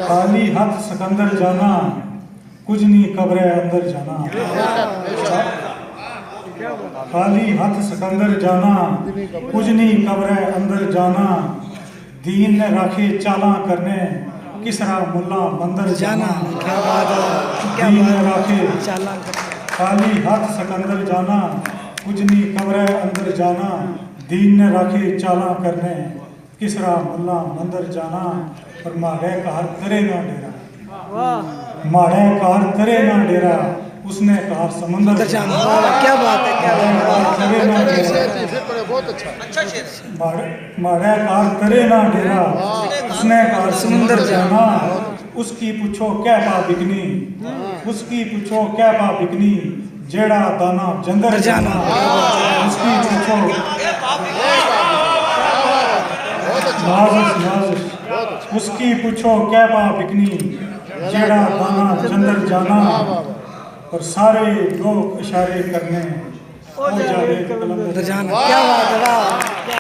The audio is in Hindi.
खाली हाथ सिकंदर जाना, कुछ नहीं कब्र अंदर जाना। खाली हाथ सिकंदर जाना, कुछ नहीं कब्र अंदर जाना। दीन ने राखे चाला करने, किसरा मुल्ला मंदिर जाना। दीन ने राखे खाली हाथ सिकंदर जाना, कुछ नहीं कब्र अंदर जाना। दीन ने राखे चाला करने, किसरा मुल्ला मंदिर जाना। और माड़े कार करे ना डेरा, माड़े कार करे ना डेरा, उसने कार समंदर जाना। क्या बात है, क्या बात करे ना डेरा, बहुत अच्छा। माड़े कार करे ना डेरा, उसने कार समंदर जाना। उसकी पूछो क्या पा बिकनी, उसकी पूछो क्या पा बिकनी, जेड़ा दाना जंदर जाना। उसकी पूछो उसकी पूछो क्या पा बिकनी, जेड़ा दाना जंदर जाना। और सारे लोग इशारे करने, ओ जावे कलम है, क्या बात है।